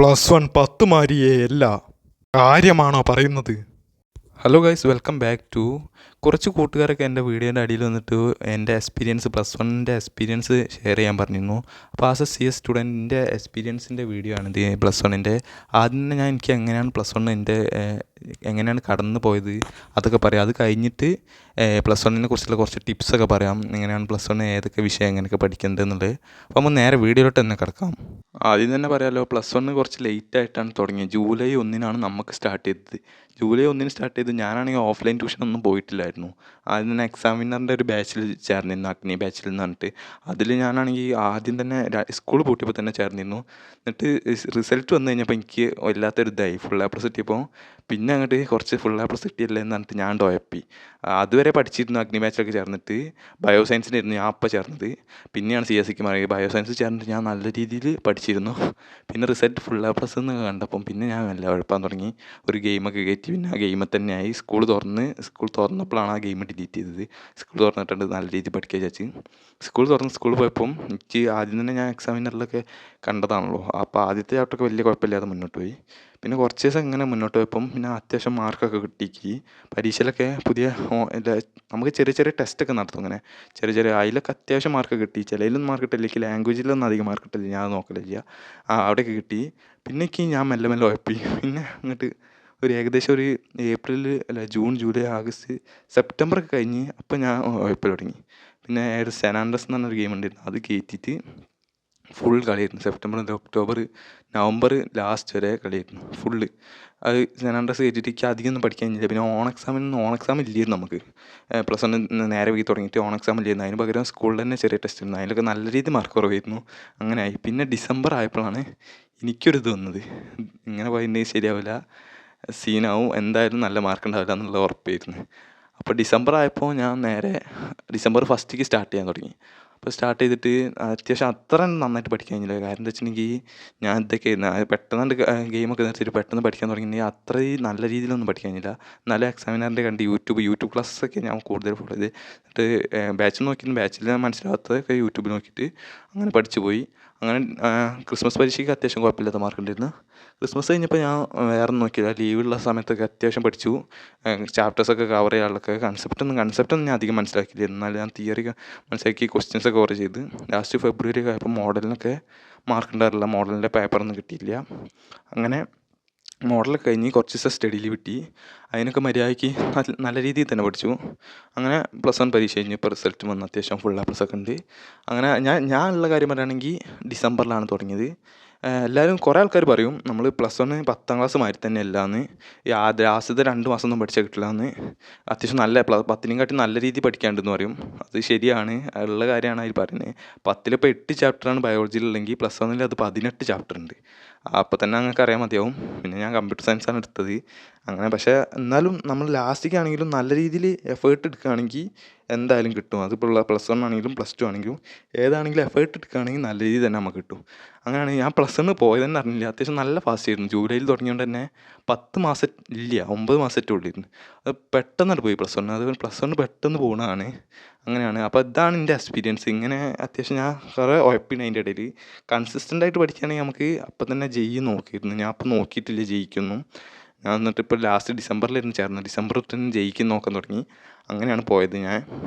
+1 10 മാരിയേ കാര്യമാണോ പറയുന്നത്? Hello guys, welcome back to. കുറച്ച് കൂട്ടുകാരൊക്കെ എൻ്റെ വീഡിയോൻ്റെ അടിയിൽ വന്നിട്ട് എൻ്റെ എക്സ്പീരിയൻസ് +1ൻ്റെ എക്സ്പീരിയൻസ് ഷെയർ ചെയ്യാൻ പറഞ്ഞിരുന്നു. അപ്പോൾ ആസ് എ CS സ്റ്റുഡൻറ്റിൻ്റെ എക്സ്പീരിയൻസിൻ്റെ വീഡിയോ ആണിത്. +1ൻ്റെ ആദ്യം തന്നെ എനിക്ക് എങ്ങനെയാണ് +1 എൻ്റെ എങ്ങനെയാണ് കടന്നു പോയത് അതൊക്കെ പറയാം. അത് കഴിഞ്ഞിട്ട് +1നെ കുറിച്ചുള്ള കുറച്ച് ടിപ്സൊക്കെ പറയാം. എങ്ങനെയാണ് +1 ഏതൊക്കെ വിഷയം എങ്ങനെയൊക്കെ പഠിക്കുന്നത് എന്നുള്ളത്. അപ്പോൾ നമ്മൾ നേരെ വീഡിയോയിലോട്ട് തന്നെ കിടക്കാം. ആദ്യം തന്നെ പറയാമല്ലോ, +1 കുറച്ച് ലേറ്റ് ആയിട്ടാണ് തുടങ്ങിയത്. ജൂലൈ 1-നാണ് നമുക്ക് സ്റ്റാർട്ട് ചെയ്തത്. ജൂലൈ 1-ന് സ്റ്റാർട്ട് ചെയ്ത് ഞാനാണെങ്കിൽ ഓഫ്ലൈൻ ട്യൂഷനൊന്നും പോയിട്ടില്ലായിരുന്നു. ആദ്യം തന്നെ എക്സാമിനറിൻ്റെ ഒരു ബാച്ചിൽ ചേർന്നിരുന്നു, അഗ്നി ബാച്ചിൽ എന്ന് പറഞ്ഞിട്ട്. അതിൽ ഞാനാണെങ്കിൽ ആദ്യം തന്നെ സ്കൂൾ പൂട്ടിയപ്പോൾ തന്നെ ചേർന്നിരുന്നു. എന്നിട്ട് റിസൾട്ട് വന്നു കഴിഞ്ഞപ്പോൾ എനിക്ക് വല്ലാത്തൊരു ഇതായി. ഫുൾ A+ കിട്ടിയപ്പോൾ പിന്നെ അങ്ങോട്ട് കുറച്ച് ഫുൾ A+ കിട്ടിയല്ലേ എന്ന് പറഞ്ഞിട്ട് ഞാൻ ഡോയപ്പി. അതുവരെ പഠിച്ചിരുന്നു അഗ്നി ബാച്ചിലൊക്കെ ചേർന്നിട്ട്. ബയോ സയൻസിനായിരുന്നു ഞാൻ അപ്പം ചേർന്നത്. പിന്നെയാണ് CSക്ക് മാറിയത്. ബയോ സയൻസ് ചേർന്നിട്ട് ഞാൻ നല്ല രീതിയിൽ പഠിച്ചിരുന്നു. പിന്നെ റിസൾട്ട് ഫുൾ A+ എന്ന് കണ്ടപ്പം പിന്നെ ഞാൻ നല്ല ഉഴപ്പാൻ തുടങ്ങി. ഒരു ഗെയിമൊക്കെ കയറ്റി പിന്നെ ആ ഗെയിമിൽ തന്നെയായി. സ്കൂൾ തുറന്നപ്പോഴാണ് ആ ഗെയിം ഡിലീറ്റ് ചെയ്തത്. സ്കൂൾ തുറന്നിട്ടുണ്ട് നല്ല രീതിയിൽ പഠിക്കുക വിചാരിച്ച് സ്കൂളിൽ പോയപ്പം എനിക്ക് ആദ്യം തന്നെ ഞാൻ എക്സാമിനറിലൊക്കെ കണ്ടതാണല്ലോ. അപ്പോൾ ആദ്യത്തെ ചാപ്റ്ററൊക്കെ വലിയ കുഴപ്പമില്ലാതെ മുന്നോട്ട് പോയി. പിന്നെ കുറച്ച് ദിവസം ഇങ്ങനെ മുന്നോട്ട് പോയപ്പം പിന്നെ അത്യാവശ്യം മാർക്കൊക്കെ കിട്ടിക്ക്. പരീക്ഷയിലൊക്കെ നമുക്ക് ചെറിയ ചെറിയ ടെസ്റ്റൊക്കെ നടത്തും. ഇങ്ങനെ ചെറിയ അതിലൊക്കെ അത്യാവശ്യം മാർക്ക് കിട്ടി. ചിലതിലൊന്നും മാർക്ക് കിട്ടില്ല. ലാംഗ്വേജിലൊന്നും അധികം മാർക്ക് കിട്ടില്ല, ഞാൻ നോക്കലില്ല. അവിടെയൊക്കെ കിട്ടി. പിന്നെ ഞാൻ മെല്ലെ മെല്ലെ ഉഴപ്പി. പിന്നെ അങ്ങോട്ട് ഏകദേശം ഒരു ജൂൺ, ജൂലൈ, ആഗസ്റ്റ്, സെപ്റ്റംബറൊക്കെ കഴിഞ്ഞ് അപ്പം ഞാൻ ഉഴപ്പൽ തുടങ്ങി. പിന്നെ സാൻ ആൻഡ്രിയാസ് എന്ന് പറഞ്ഞൊരു ഗെയിം ഉണ്ടായിരുന്നു, അത് കയറ്റിയിട്ട് ഫുൾ കളിയായിരുന്നു. സെപ്റ്റംബർ മുതൽ ഒക്ടോബർ, നവംബർ ലാസ്റ്റ് വരെ കളിയായിരുന്നു ഫുള്ള്. അത് സാൻ ആൻഡ്രിയാസ് കയറ്റിയിട്ട് എനിക്ക് അധികമൊന്നും പഠിക്കാൻ കഴിഞ്ഞില്ല. പിന്നെ ഓൺ എക്സാം ഇല്ലായിരുന്നു നമുക്ക്. +1 നേരെ പോയി തുടങ്ങിയിട്ട് ഓൺ എക്സാം ഇല്ലായിരുന്നു. അതിന് പകരം സ്കൂളിൽ തന്നെ ചെറിയ ടെസ്റ്റ് ഇരുന്നു. അതിലൊക്കെ നല്ല രീതിയിൽ മാർക്ക് കുറവായിരുന്നു. അങ്ങനെ ആയി. പിന്നെ ഡിസംബർ ആയപ്പോഴാണ് എനിക്കൊരിത് വന്നത്. ഇങ്ങനെ പോയിട്ടുണ്ടെങ്കിൽ ശരിയാവില്ല, സീനാവും, എന്തായാലും നല്ല മാർക്ക് ഉണ്ടാവില്ല എന്നുള്ള ഉറപ്പായിരുന്നു. അപ്പോൾ ഡിസംബർ ആയപ്പോൾ ഞാൻ നേരെ ഡിസംബർ 1 സ്റ്റാർട്ട് ചെയ്യാൻ തുടങ്ങി. അപ്പോൾ സ്റ്റാർട്ട് ചെയ്തിട്ട് അത്യാവശ്യം അത്ര നന്നായിട്ട് പഠിക്കാൻ കഴിഞ്ഞില്ല. കാരണം എന്താ വെച്ചിട്ടുണ്ടെങ്കിൽ ഞാൻ ഇതൊക്കെ പെട്ടെന്ന് ഗെയിമൊക്കെ നിർത്തിയിട്ട് പെട്ടെന്ന് പഠിക്കാൻ തുടങ്ങിയിട്ടുണ്ടെങ്കിൽ അത്രയും നല്ല രീതിയിലൊന്നും പഠിക്കാൻ കഴിഞ്ഞില്ല. നല്ല എക്സാമിനറിൻ്റെ കണ്ട് യൂട്യൂബ് ക്ലാസ്സൊക്കെ ഞാൻ കൂടുതൽ ഫോളോ ചെയ്ത്. എന്നിട്ട് ബാച്ചിൽ മനസ്സിലാവാത്തതൊക്കെ യൂട്യൂബിൽ നോക്കിയിട്ട് അങ്ങനെ പഠിച്ചു പോയി. അങ്ങനെ ക്രിസ്മസ് പരീക്ഷയ്ക്ക് അത്യാവശ്യം കുഴപ്പമില്ലാത്ത മാർക്ക് ഉണ്ടായിരുന്നു. ക്രിസ്മസ് കഴിഞ്ഞപ്പോൾ ഞാൻ വേറെ നോക്കിയില്ല. ലീവുള്ള സമയത്തൊക്കെ അത്യാവശ്യം പഠിച്ചു. ചാപ്റ്റേഴ്സൊക്കെ കവർ ചെയ്യാനുള്ളതൊക്കെ കൺസെപ്റ്റൊന്നും ഞാൻ അധികം മനസ്സിലാക്കിയില്ല. എന്നാലും ഞാൻ തിയറി മനസ്സിലാക്കി ക്വസ്റ്റ്യൻസൊക്കെ കവർ ചെയ്ത് ലാസ്റ്റ് ഫെബ്രുവരി ഒക്കെ ആയപ്പോൾ മോഡലിനൊക്കെ മാർക്ക് ഉണ്ടായിരുന്നില്ല. മോഡലിൻ്റെ പേപ്പറൊന്നും കിട്ടിയില്ല. അങ്ങനെ മോഡലൊക്കെ കഴിഞ്ഞ് കുറച്ച് ദിവസം സ്റ്റഡി ലീവ് കിട്ടി. അതിനൊക്കെ മര്യാദയ്ക്ക് നല്ല രീതിയിൽ തന്നെ പഠിച്ചു. അങ്ങനെ +1 പരീക്ഷ കഴിഞ്ഞ് ഇപ്പോൾ റിസൾട്ട് വന്ന് അത്യാവശ്യം ഫുൾ A+ ഒക്കെ ഉണ്ട്. അങ്ങനെ ഞാൻ ഉള്ള കാര്യം പറയുകയാണെങ്കിൽ ഡിസംബറിലാണ് തുടങ്ങിയത്. എല്ലാവരും കുറേ ആൾക്കാർ പറയും നമ്മൾ +1 10ാം ക്ലാസ് മാതിരി തന്നെ അല്ലാന്ന്, ലാസ്റ്റത്തെ 2 മാസമൊന്നും പഠിച്ചാൽ കിട്ടില്ല എന്ന്. അത്യാവശ്യം നല്ല 10നെക്കാട്ടി നല്ല രീതിയിൽ പഠിക്കാനുണ്ടെന്ന് പറയും. അത് ശരിയാണ്, ഉള്ള കാര്യമാണ് അതിൽ പറയുന്നത്. 10 ഇപ്പോൾ 8 ചാപ്റ്ററാണ് ബയോളജിയിലുള്ളെങ്കിൽ +1 അത് 18 ചാപ്റ്റർ ഉണ്ട്. അപ്പോൾ തന്നെ നിങ്ങൾക്ക് അറിയാൻ മതിയാവും. പിന്നെ ഞാൻ കമ്പ്യൂട്ടർ സയൻസാണ് എടുത്തത്. അങ്ങനെ പക്ഷേ എന്നാലും നമ്മൾ ലാസ്റ്റിക്കാണെങ്കിലും നല്ല രീതിയിൽ എഫേർട്ട് എടുക്കുകയാണെങ്കിൽ എന്തായാലും കിട്ടും. അതിപ്പോൾ +1 ആണെങ്കിലും +2 ആണെങ്കിലും ഏതാണെങ്കിലും എഫേർട്ട് എടുക്കുകയാണെങ്കിൽ നല്ല രീതിയിൽ തന്നെ നമുക്ക് കിട്ടും. അങ്ങനെയാണ് ഞാൻ +1 പോയത് തന്നെ അറിഞ്ഞില്ല. അത്യാവശ്യം നല്ല ഫാസ്റ്റ് ആയിരുന്നു. ജൂലൈയിൽ തുടങ്ങിയതുകൊണ്ട് തന്നെ 10 മാസം ഇല്ല, 9 മാസമേ ഉള്ളിരുന്നു. അത് പെട്ടെന്നാണ് പോയി +1. അത് +1 പെട്ടെന്ന് പോകുന്നതാണ്. അങ്ങനെയാണ്. അപ്പോൾ ഇതാണ് എൻ്റെ എക്സ്പീരിയൻസ്. ഇങ്ങനെ അത്യാവശ്യം ഞാൻ കുറേ ഉഴപ്പിന് അതിൻ്റെ ഇടയിൽ. കൺസിസ്റ്റൻ്റായിട്ട് പഠിക്കുകയാണെങ്കിൽ നമുക്ക് അപ്പം തന്നെ നോക്കിയിരുന്നു. ഞാൻ അപ്പം നോക്കിയിട്ടില്ല ജയിക്കുന്നു. ഞാൻ എന്നിട്ട് ഇപ്പോൾ ലാസ്റ്റ് ഡിസംബറിലായിരുന്നു ചേർന്നത്. ഡിസംബറിൽ തന്നെ ജയിക്കും നോക്കാൻ തുടങ്ങി. അങ്ങനെയാണ് പോയത് ഞാൻ.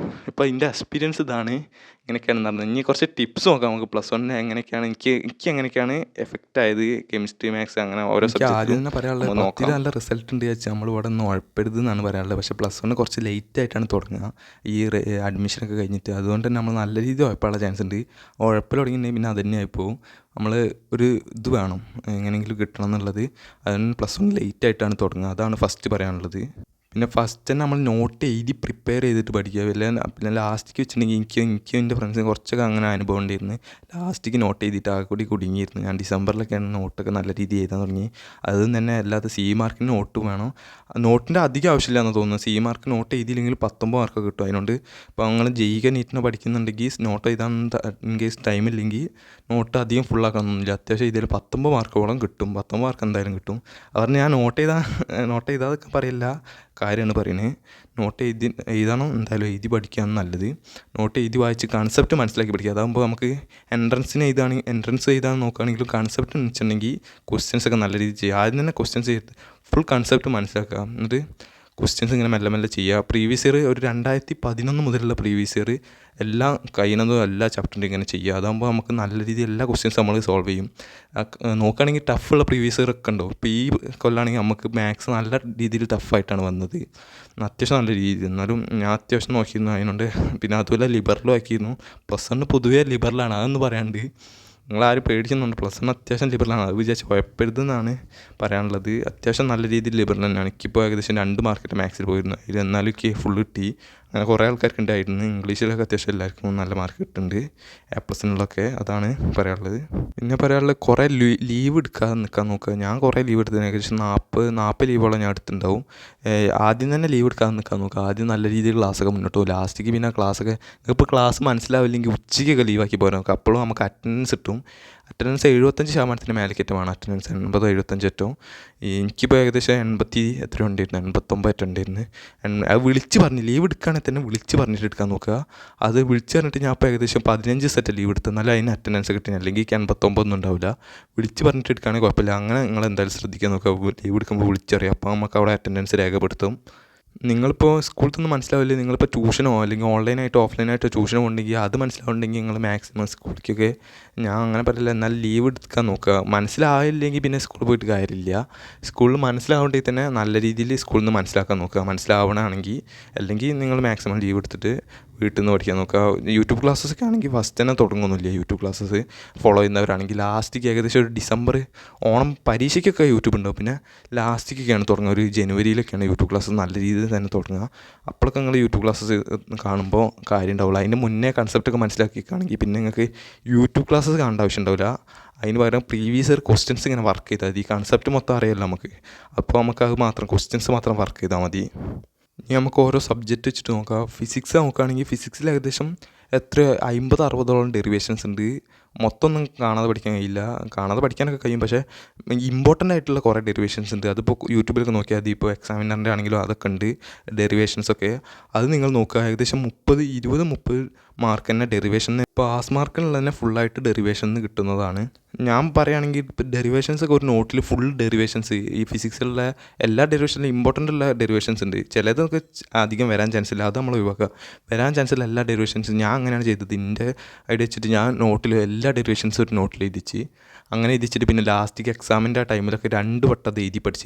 ഇപ്പോൾ അതിൻ്റെ എക്സ്പീരിയൻസ് ഇതാണ്. ഇങ്ങനെയൊക്കെയാണ് നടന്നത്. ഇനി കുറച്ച് ടിപ്സ് നോക്കാം നമുക്ക്. +1 എങ്ങനെയൊക്കെയാണ് എനിക്ക് എങ്ങനെയൊക്കെയാണ് എഫക്റ്റ് ആയത്, കെമിസ്ട്രി, മാത്സ്, അങ്ങനെ ഓരോ സബ്ജക്റ്റും ആദ്യം തന്നെ പറയാനുള്ളത്. 10 നല്ല റിസൾട്ട് ഉണ്ട് വെച്ചാൽ നമ്മൾ ഇവിടെ ഒന്നും ഉഴപ്പരുത് എന്നാണ് പറയാനുള്ളത്. പക്ഷേ +1 കുറച്ച് ലേറ്റ് ആയിട്ടാണ് തുടങ്ങുക, ഈ അഡ്മിഷനൊക്കെ കഴിഞ്ഞിട്ട്. അതുകൊണ്ട് തന്നെ നമ്മൾ നല്ല രീതിയിൽ ഉഴപ്പാനുള്ള ചാൻസ് ഉണ്ട്. ഉഴപ്പൽ തുടങ്ങിയിട്ടുണ്ടെങ്കിൽ പിന്നെ അത് തന്നെ ആയിപ്പോവും. നമ്മൾ ഒരു ഇത് വേണം എങ്ങനെയെങ്കിലും കിട്ടണം എന്നുള്ളത്. അതിന് +1 ലേറ്റ് ആയിട്ടാണ് തുടങ്ങുക. അതാണ് ഫസ്റ്റ് പറയാനുള്ളത്. പിന്നെ ഫസ്റ്റ് തന്നെ നമ്മൾ നോട്ട് എഴുതി പ്രിപ്പയർ ചെയ്തിട്ട് പഠിക്കുക. പിന്നെ ലാസ്റ്റിക്ക് വെച്ചിട്ടുണ്ടെങ്കിൽ എനിക്കും എൻ്റെ ഫ്രണ്ട്സിന് കുറച്ചൊക്കെ അങ്ങനെ അനുഭവം ഉണ്ടായിരുന്നു. ലാസ്റ്റിക്ക് നോട്ട് എഴുതിയിട്ട് ആകെ കൂടി കുടുങ്ങിയിരുന്നു. ഞാൻ ഡിസംബറിലൊക്കെയാണ് നോട്ടൊക്കെ നല്ല രീതിയിൽ എഴുതാൻ തുടങ്ങി. അതും തന്നെ അല്ലാതെ CE മാർക്കിന് നോട്ട് വേണം. നോട്ടിൻ്റെ അധികം ആവശ്യമില്ല എന്ന് തോന്നുന്നു. CE മാർക്ക് നോട്ട് എഴുതിയില്ലെങ്കിൽ 19 മാർക്ക് കിട്ടും. അതിനോണ്ട് ഇപ്പോൾ നിങ്ങൾ JEE നീറ്റിന് പഠിക്കുന്നുണ്ടെങ്കിൽ നോട്ട് എഴുതാൻ ഇൻ കേസ് ടൈമില്ലെങ്കിൽ നോട്ട് അധികം ഫുള്ളാക്കണമെന്നില്ല. അത്യാവശ്യം എഴുതിയാൽ 19 മാർക്കോളം കിട്ടും. 19 മാർക്ക് എന്തായാലും കിട്ടും. അതുകൊണ്ട് ഞാൻ നോട്ട് എഴുതാതൊക്കെ പറയില്ല. കാര്യമാണ് പറയുന്നത്. നോട്ട് എഴുതണം, എന്തായാലും എഴുതി പഠിക്കുകയാണ് നല്ലത്. നോട്ട് എഴുതി വായിച്ച് കൺസെപ്റ്റ് മനസ്സിലാക്കി പഠിക്കുക. അതാകുമ്പോൾ നമുക്ക് എൻട്രൻസ് എഴുതാൻ നോക്കുകയാണെങ്കിലും കൺസെപ്റ്റ് വെച്ചിട്ടുണ്ടെങ്കിൽ ക്വസ്റ്റ്യൻസ് ഒക്കെ നല്ല രീതിയിൽ ചെയ്യുക. ആദ്യം തന്നെ ക്വസ്റ്റ്യൻസ് ഫുൾ കൺസെപ്റ്റ് മനസ്സിലാക്കുക, എന്നിട്ട് ക്വസ്റ്റ്യൻസ് ഇങ്ങനെ മെല്ലെ മെല്ലെ ചെയ്യുക. പ്രീവിയസ് ഇയർ ഒരു 2011 മുതലുള്ള പ്രീവിയസ് ഇയർ എല്ലാം കഴിയുന്നതും എല്ലാ ചാപ്റ്ററിൻ്റെ ഇങ്ങനെ ചെയ്യുക. അതാകുമ്പോൾ നമുക്ക് നല്ല രീതിയിൽ എല്ലാ ക്വസ്റ്റ്യൻസ് നമ്മൾ സോൾവ് ചെയ്യും. നോക്കുകയാണെങ്കിൽ ടഫുള്ള പ്രീവിയസ് ഇയർ ഒക്കെ ഉണ്ടോ. ഇപ്പോൾ ഈ കൊല്ലാണെങ്കിൽ നമുക്ക് മാത്സ് നല്ല രീതിയിൽ ടഫായിട്ടാണ് വന്നത്, അത്യാവശ്യം നല്ല രീതിയിൽ. എന്നാലും ഞാൻ അത്യാവശ്യം നോക്കിയിരുന്നു അതിനുണ്ട്. പിന്നെ അതുപോലെ ലിബറലും ആക്കിയിരുന്നു. +1 പൊതുവേ ലിബറലാണ്, അതൊന്നും പറയാണ്ട്. നിങ്ങളാരും പേടിക്കുന്നുണ്ട്, +1 അത്യാവശ്യം ലിബറലാണ്. അത് വിചാരിച്ച് കുഴപ്പരുതെന്നാണ് പറയാനുള്ളത്. അത്യാവശ്യം നല്ല രീതിയിൽ ലിബറൽ തന്നെയാണ്. എനിക്കിപ്പോൾ ഏകദേശം 2 മാർക്കിൻ്റെ മാത്സിൽ പോയിരുന്നു. അതിൽ എന്നാലും എനിക്ക് ഫുൾ കിട്ടി. അങ്ങനെ കുറേ ആൾക്കാർക്ക് ഉണ്ടായിരുന്നു. ഇംഗ്ലീഷിലൊക്കെ അത്യാവശ്യം എല്ലാവർക്കും നല്ല മാർക്ക് കിട്ടുന്നുണ്ട്, A+-നുള്ളൊക്കെ. അതാണ് പറയാനുള്ളത്. പിന്നെ പറയാനുള്ളത് കുറേ ലീവ് എടുക്കാതെ നിൽക്കാൻ നോക്കുക. ഞാൻ കുറേ ലീവ് എടുത്തതിന് ഏകദേശം 40 ലീവോളം ഞാൻ എടുത്തിട്ടുണ്ടാവും. ആദ്യം തന്നെ ലീവ് എടുക്കാതെ നിൽക്കാൻ നോക്കുക. ആദ്യം നല്ല രീതിയിൽ ക്ലാസ്സൊക്കെ മുന്നോട്ട് പോകും. ലാസ്റ്റിക്ക് പിന്നെ ക്ലാസ്സൊക്കെ ഇപ്പോൾ ക്ലാസ് മനസ്സിലാവില്ലെങ്കിൽ ഉച്ചയ്ക്കൊക്കെ ലീവാക്കി പോരാൻ നോക്കുക. അപ്പോഴും നമുക്ക് അറ്റൻഡൻസ് കിട്ടും. അറ്റൻഡൻസ് 75% മേലേക്കറ്റം വേണം. അറ്റൻഡൻസ് 80-75 ഏറ്റവും. എനിക്കിപ്പോൾ ഏകദേശം 80 എത്ര ഉണ്ടായിരുന്നു, 89 ഉണ്ടായിരുന്നു. അത് വിളിച്ച് പറഞ്ഞ് ലീവ് എടുക്കുകയാണെങ്കിൽ തന്നെ വിളിച്ച് പറഞ്ഞിട്ട് എടുക്കാൻ നോക്കുക. അത് വിളിച്ച് പറഞ്ഞിട്ട് ഞാൻ ഇപ്പോൾ ഏകദേശം 15 സെറ്റ് ലീവ് എടുത്തു, എന്നാലും അതിന് അറ്റൻഡൻസ് കിട്ടി. അല്ലെങ്കിൽ 89 ഒന്നും ഉണ്ടാവില്ല. വിളിച്ച് പറഞ്ഞിട്ട് എടുക്കുകയാണെങ്കിൽ കുഴപ്പമില്ല. അങ്ങനെ നിങ്ങൾ എന്തായാലും ശ്രദ്ധിക്കാൻ നോക്കുക. ലീവ് എടുക്കുമ്പോൾ വിളിച്ചറിയാം, അപ്പോൾ നമുക്ക് അവിടെ അറ്റൻഡൻസ് രേഖപ്പെടുത്തും. നിങ്ങളിപ്പോൾ സ്കൂളിൽ നിന്ന് മനസ്സിലാവില്ലേ, നിങ്ങളിപ്പോൾ ട്യൂഷനോ അല്ലെങ്കിൽ ഓൺലൈനായിട്ടോ ഓഫ്ലൈനായിട്ടോ ട്യൂഷനോ ഉണ്ടെങ്കിൽ അത് മനസ്സിലാവുണ്ടെങ്കിൽ നിങ്ങൾ മാക്സിമം സ്കൂളിലേക്കൊക്കെ, ഞാൻ അങ്ങനെ പറയില്ല, എന്നാൽ ലീവ് എടുക്കാൻ നോക്കുക. മനസ്സിലാവില്ലെങ്കിൽ പിന്നെ സ്കൂളിൽ പോയിട്ട് കാര്യമില്ല. സ്കൂളിൽ മനസ്സിലാവേണ്ടെങ്കിൽ തന്നെ നല്ല രീതിയിൽ സ്കൂളിൽ നിന്ന് മനസ്സിലാക്കാൻ നോക്കുക. മനസ്സിലാവണമെങ്കിൽ അല്ലെങ്കിൽ നിങ്ങൾ മാക്സിമം ലീവ് എടുത്തിട്ട് വീട്ടിൽ നിന്ന് പഠിക്കാൻ നോക്കുക. യൂട്യൂബ് ക്ലാസ്സൊക്കെ ആണെങ്കിൽ ഫസ്റ്റ് തന്നെ തുടങ്ങുന്നില്ല. യൂട്യൂബ് ക്ലാസ്സസ് ഫോളോ ചെയ്യുന്നവരാണെങ്കിൽ ലാസ്റ്റിക്ക് ഏകദേശം ഒരു ഡിസംബർ ഓണം പരീക്ഷയ്ക്കൊക്കെ യൂട്യൂബ് ഉണ്ടാവും. പിന്നെ ലാസ്റ്റിക്കൊക്കെയാണ് തുടങ്ങുക, ഒരു ജനുവരിയിലൊക്കെയാണ് യൂട്യൂബ് ക്ലാസ് നല്ല രീതിയിൽ തന്നെ തുടങ്ങുക. അപ്പോഴൊക്കെ നിങ്ങൾ യൂട്യൂബ് ക്ലാസ്സസ് കാണുമ്പോൾ കാര്യം ഉണ്ടാവില്ല. അതിൻ്റെ മുന്നേ കൺസെപ്റ്റൊക്കെ മനസ്സിലാക്കിക്കുകയാണെങ്കിൽ പിന്നെ നിങ്ങൾക്ക് യൂട്യൂബ് ക്ലാസ്സസ് കാണേണ്ട ആവശ്യം ഉണ്ടാവില്ല. അതിന് പകരം പ്രീവിയസ് ഇയർ ക്വസ്റ്റ്യൻസ് ഇങ്ങനെ വർക്ക് ചെയ്താൽ മതി. കൺസെപ്റ്റ് മൊത്തം അറിയാമല്ലോ നമുക്ക്, അപ്പോൾ നമുക്ക് അത് മാത്രം ക്വസ്റ്റ്യൻസ് മാത്രം വർക്ക് ചെയ്താൽ മതി. ഇനി നമുക്ക് ഓരോ സബ്ജക്റ്റ് വെച്ചിട്ട് നോക്കാം. ഫിസിക്സ് നോക്കുകയാണെങ്കിൽ ഫിസിക്സിൽ ഏകദേശം 50-60ഓളം ഡെറിവേഷൻസ് ഉണ്ട്. മൊത്തം ഒന്നും കാണാതെ പഠിക്കാൻ കഴിയില്ല. കാണാതെ പഠിക്കാനൊക്കെ കഴിയും, പക്ഷേ ഇമ്പോർട്ടൻ്റ് ആയിട്ടുള്ള കുറേ ഡെറിവേഷൻസ് ഉണ്ട്. അതിപ്പോൾ യൂട്യൂബിലൊക്കെ നോക്കിയാൽ മതി. ഇപ്പോൾ എക്സാമിനറിൻ്റെ ആണെങ്കിലും അതൊക്കെ ഉണ്ട് ഡെറിവേഷൻസൊക്കെ. അത് നിങ്ങൾ നോക്കുക. ഏകദേശം 30 മാർക്ക് തന്നെ ഡെറിവേഷൻ. പാസ് മാർക്കിനുള്ള തന്നെ ഫുള്ളായിട്ട് ഡെറിവേഷൻ കിട്ടുന്നതാണ്. ഞാൻ പറയുകയാണെങ്കിൽ ഇപ്പോൾ ഡെറിവേഷൻസൊക്കെ ഒരു നോട്ടിൽ ഫുൾ ഡെറിവേഷൻസ്, ഈ ഫിസിക്സിലുള്ള എല്ലാ ഡെറിവേഷനിലും ഇമ്പോർട്ടൻ്റ് ഉള്ള ഡെറിവേഷൻസ് ഉണ്ട്. ചിലതൊക്കെ അധികം വരാൻ ചാൻസ് ഇല്ല, അത് നമ്മൾ ഒഴിവാക്കുക. വരാൻ ചാൻസ് ഉള്ള എല്ലാ ഡെറിവേഷൻസും ഞാൻ അങ്ങനെയാണ് ചെയ്തത്. എൻ്റെ ഐഡിയ വെച്ചിട്ട് ഞാൻ നോട്ടിൽ എല്ലാ ഡെറിവേഷൻസും ഒരു നോട്ടിൽ എഴുതിച്ച്, അങ്ങനെ എഴുതിച്ചിട്ട് പിന്നെ ലാസ്റ്റിക്ക് എക്സാമിൻ്റെ ആ ടൈമിലൊക്കെ 2 വട്ടം അത്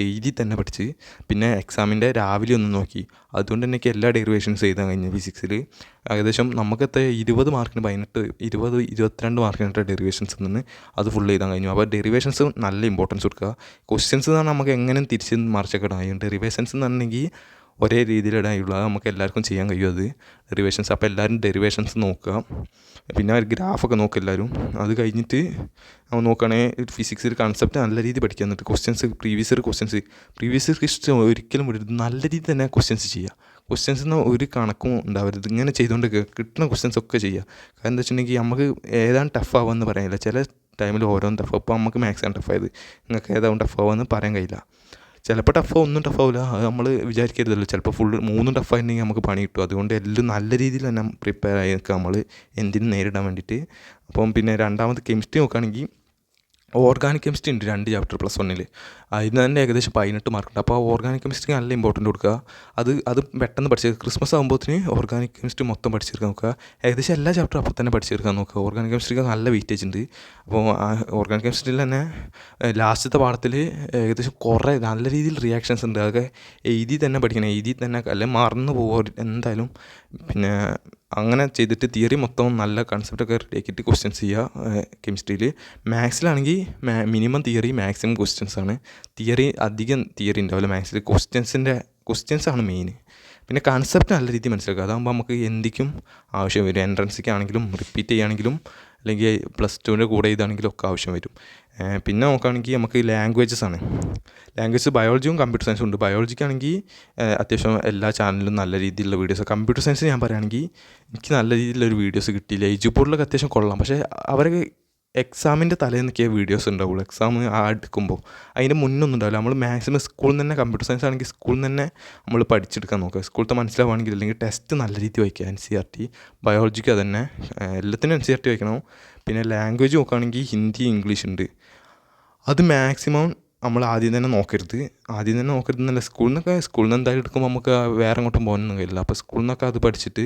എഴുതി തന്നെ പഠിച്ച് പിന്നെ എക്സാമിൻ്റെ രാവിലെ ഒന്ന് നോക്കി. അതുകൊണ്ട് തന്നെ എനിക്ക് എല്ലാ ഡെറിവേഷൻസും എഴുതാൻ കഴിഞ്ഞു ഫിസിക്സിൽ. ഏകദേശം നമുക്കത്തെ 20 മാർക്കിന് 22 മാർക്കിന് ഡെറിവേഷൻസ് നിന്ന് അത് ഫുൾ എഴുതാൻ കഴിഞ്ഞു. അപ്പോൾ ഡെറിവേഷൻസ് നല്ല ഇമ്പോർട്ടൻസ് കൊടുക്കുക. ക്വസ്റ്റ്യൻസ് എന്ന് പറഞ്ഞാൽ നമുക്ക് എങ്ങനെ തിരിച്ച് മറിച്ചൊക്കെ ഇടാൻ കഴിയും. ഡെറിവേഷൻസ് എന്ന് പറഞ്ഞെങ്കിൽ ഒരേ രീതിയിലിടാനുള്ള, അത് നമുക്ക് എല്ലാവർക്കും ചെയ്യാൻ കഴിയും അത് ഡെറിവേഷൻസ്. അപ്പോൾ എല്ലാവരും ഡെറിവേഷൻസ് നോക്കുക. പിന്നെ ഒരു ഗ്രാഫൊക്കെ നോക്കുക എല്ലാവരും. അത് കഴിഞ്ഞിട്ട് നമ്മൾ നോക്കുകയാണെങ്കിൽ ഫിസിക്സിൽ കൺസെപ്റ്റ് നല്ല രീതിയിൽ പഠിക്കുക. എന്നിട്ട് പ്രീവിയസ് ഇയർ ഹിസ്റ്ററി ഒരിക്കലും വിടരുത്. നല്ല രീതിയിൽ തന്നെ ക്വസ്റ്റ്യൻസ് ചെയ്യുക. ക്വസ്റ്റ്യൻസിന് ഒരു കണക്കും ഉണ്ടാവരുത്. ഇങ്ങനെ ചെയ്തുകൊണ്ട് കിട്ടുന്ന ക്വസ്റ്റ്യൻസ് ഒക്കെ ചെയ്യുക. കാരണം എന്താ വെച്ചിട്ടുണ്ടെങ്കിൽ നമുക്ക് ഏതാണ് ടഫ് ആവുമെന്ന് പറയാനില്ല. ചില ടൈമിൽ ഓരോന്ന് ടഫ്. അപ്പോൾ നമുക്ക് മാത്സാണ് ടഫായത്, നിങ്ങൾക്ക് ഏതാവും ടഫ് ആവുമെന്ന് പറയാൻ കഴിയില്ല. ചിലപ്പോൾ ഒന്നും ടഫാവില്ല, അത് നമ്മൾ വിചാരിക്കരുതല്ലോ. ചിലപ്പോൾ 3 ടഫായിട്ടുണ്ടെങ്കിൽ നമുക്ക് പണി കിട്ടും. അതുകൊണ്ട് എല്ലാം നല്ല രീതിയിൽ തന്നെ പ്രിപ്പയർ ആയി നിൽക്കുക നമ്മൾ എന്തിനും നേരിടാൻ വേണ്ടിയിട്ട്. അപ്പം പിന്നെ രണ്ടാമത് കെമിസ്ട്രി നോക്കുകയാണെങ്കിൽ ഓർഗാനിക് കെമിസ്ട്രി ഉണ്ട് 2 ചാപ്റ്റർ +1. അതിന് തന്നെ ഏകദേശം 18 മാർക്കുണ്ട്. അപ്പോൾ ഓർഗാനിക് കെമിസ്ട്രി നല്ല ഇമ്പോർട്ടൻ്റ് കൊടുക്കുക. അത് പെട്ടെന്ന് പഠിച്ചെടുക്കുക. ക്രിസ്മസ് ആകുമ്പോഴത്തേന് ഓർഗാനിക് കെമിസ്ട്രി മൊത്തം പഠിച്ചെടുക്കാൻ നോക്കുക. ഏകദേശം എല്ലാ ചാപ്റ്ററും അപ്പോൾ തന്നെ പഠിച്ചെടുക്കാൻ നോക്കുക. ഓർഗാനിക് കെമിസ്ട്രിക്ക് നല്ല വെയിറ്റേജ് ഉണ്ട്. അപ്പോൾ ഓർഗാനിക് കെമിസ്ട്രിയിൽ തന്നെ ലാസ്റ്റത്തെ പാഠത്തിൽ ഏകദേശം കുറേ നല്ല രീതിയിൽ റിയാക്ഷൻസ് ഉണ്ട്. അതൊക്കെ എഴുതി തന്നെ പഠിക്കണം. എഴുതി തന്നെ അല്ലെങ്കിൽ മറന്നു പോകുക എന്തായാലും. പിന്നെ അങ്ങനെ ചെയ്തിട്ട് തിയറി മൊത്തം നല്ല കൺസെപ്റ്റൊക്കെ റെഡിയാക്കിയിട്ട് ക്വസ്റ്റ്യൻസ് ചെയ്യുക. കെമിസ്ട്രിയിൽ മാത്സിലാണെങ്കിൽ മിനിമം തിയറി മാക്സിമം ക്വസ്റ്റ്യൻസാണ്. അധികം തിയറി ഉണ്ടാവില്ല മാത്സിൽ. ക്വസ്റ്റ്യൻസാണ് മെയിൻ. പിന്നെ കൺസെപ്റ്റ് നല്ല രീതിയിൽ മനസ്സിലാക്കുക. അതാകുമ്പോൾ നമുക്ക് എന്തിക്കും ആവശ്യം വരും. എൻട്രൻസിക്ക് ആണെങ്കിലും റിപ്പീറ്റ് ചെയ്യുകയാണെങ്കിലും അല്ലെങ്കിൽ +2ൻ്റെ കൂടെ ഇതാണെങ്കിലും ഒക്കെ ആവശ്യം വരും. പിന്നെ നോക്കുകയാണെങ്കിൽ നമുക്ക് ലാംഗ്വേജസ് ആണ്. ബയോളജിയും കമ്പ്യൂട്ടർ സയൻസും ഉണ്ട്. ബയോളജിക്കാണെങ്കിൽ അത്യാവശ്യം എല്ലാ ചാനലിലും നല്ല രീതിയിലുള്ള വീഡിയോസ്. കമ്പ്യൂട്ടർ സയൻസ് ഞാൻ പറയുകയാണെങ്കിൽ എനിക്ക് നല്ല രീതിയിലുള്ളൊരു വീഡിയോസ് കിട്ടിയില്ല. എജുപോർട്ടിലൊക്കെ അത്യാവശ്യം കൊള്ളാം, പക്ഷേ അവരൊക്കെ എക്സാമിൻ്റെ തലേന്നൊക്കെയേ വീഡിയോസ് ഉണ്ടാവുള്ളൂ. എക്സാം അടുക്കുമ്പോൾ അതിൻ്റെ മുന്നൊന്നും ഉണ്ടാവില്ല. നമ്മൾ മാക്സിമം സ്കൂളിൽ നിന്ന് തന്നെ കമ്പ്യൂട്ടർ സയൻസ് ആണെങ്കിൽ സ്കൂളിൽ നിന്ന് തന്നെ നമ്മൾ പഠിച്ചെടുക്കാൻ നോക്കുക. സ്കൂളത്തെ മനസ്സിലാവുകയാണെങ്കിൽ അല്ലെങ്കിൽ ടെസ്റ്റ് നല്ല രീതി വയ്ക്കുക. NCERT ബയോളജിക്ക് അതന്നെ എല്ലാത്തിനും NCERT വയ്ക്കണം. പിന്നെ ലാംഗ്വേജ് നോക്കുകയാണെങ്കിൽ ഹിന്ദി ഇംഗ്ലീഷ് ഉണ്ട്. അത് മാക്സിമം നമ്മൾ ആദ്യം തന്നെ നോക്കരുതെന്നല്ല, സ്കൂളിൽ നിന്ന് എന്തായാലും എടുക്കുമ്പോൾ നമുക്ക് വേറെ അങ്ങോട്ടും പോകാനൊന്നും കഴിയില്ല. അപ്പോൾ സ്കൂളിൽ നിന്നൊക്കെ അത് പഠിച്ചിട്ട്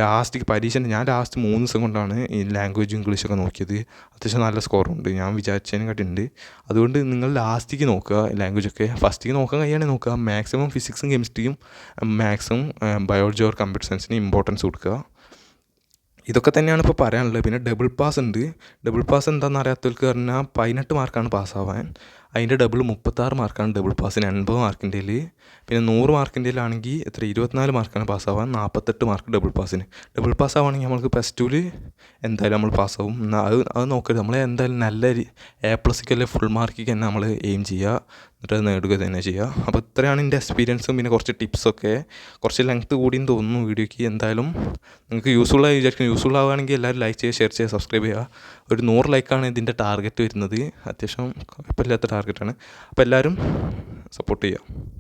ലാസ്റ്റ് പരീക്ഷ ഞാൻ ലാസ്റ്റ് 3 ദിവസം കൊണ്ടാണ് ഈ ലാംഗ്വേജും ഇംഗ്ലീഷൊക്കെ നോക്കിയത്. അത്യാവശ്യം നല്ല സ്കോറുണ്ട്, ഞാൻ വിചാരിച്ചതിനും കാട്ടിയുണ്ട്. അതുകൊണ്ട് നിങ്ങൾ ലാസ്റ്റിക്ക് നോക്കുക ലാംഗ്വേജൊക്കെ. ഫസ്റ്റിക്ക് നോക്കാൻ കഴിയുകയാണെങ്കിൽ നോക്കുക. മാക്സിമം ഫിസിക്സും കെമിസ്ട്രിയും മാത്സും ബയോളജി ഓർ കമ്പ്യൂട്ടർ സയൻസിന് ഇമ്പോർട്ടൻസ് കൊടുക്കുക. ഇതൊക്കെ തന്നെയാണ് ഇപ്പോൾ പറയാനുള്ളത്. പിന്നെ ഡബിൾ പാസ് ഉണ്ട്. ഡബിൾ പാസ് എന്താണെന്ന് അറിയാത്തവർക്ക് പറഞ്ഞാൽ 18 മാർക്കാണ് പാസ്സാവാൻ. അതിൻ്റെ ഡബിൾ 36 മാർക്കാണ് ഡബിൾ പാസിന്, 80 മാർക്കിൻ്റെയിൽ. പിന്നെ 100 മാർക്കിൻ്റെയിലാണെങ്കിൽ 24 മാർക്കാണ് പാസ്സാവാൻ, 48 മാർക്ക് ഡബിൾ പാസിന്. ഡബിൾ പാസ് ആവുകയാണെങ്കിൽ നമ്മൾക്ക് +2 എന്തായാലും നമ്മൾ പാസ്സാവും. അത് നോക്കരുത്, നമ്മൾ എന്തായാലും നല്ല A+ക്ക് അല്ലെങ്കിൽ ഫുൾ മാർക്കിക്ക് തന്നെ നമ്മൾ എയിം ചെയ്യുക, എന്നിട്ട് അത് നേടുക തന്നെ ചെയ്യുക. അപ്പോൾ ഇത്രയാണ് എൻ്റെ എക്സ്പീരിയൻസും പിന്നെ കുറച്ച് ടിപ്സൊക്കെ. കുറച്ച് ലെങ്ത്ത് കൂടിയെന്ന് തോന്നുന്നു വീഡിയോയ്ക്ക്. എന്തായാലും നിങ്ങൾക്ക് യൂസ്ഫുള്ളായി വിചാരിക്കുന്നു. യൂസ്ഫുൾ ആവുകയാണെങ്കിൽ എല്ലാവരും ലൈക്ക് ചെയ്യുക, ഷെയർ ചെയ്യുക, സബ്സ്ക്രൈബ് ചെയ്യുക. ഒരു 100 ലൈക്കാണ് ഇതിൻ്റെ ടാർഗറ്റ് വരുന്നത്. അത്യാവശ്യം കുഴപ്പമില്ലാത്ത ടാർഗറ്റാണ്. അപ്പോൾ എല്ലാവരും സപ്പോർട്ട് ചെയ്യുക.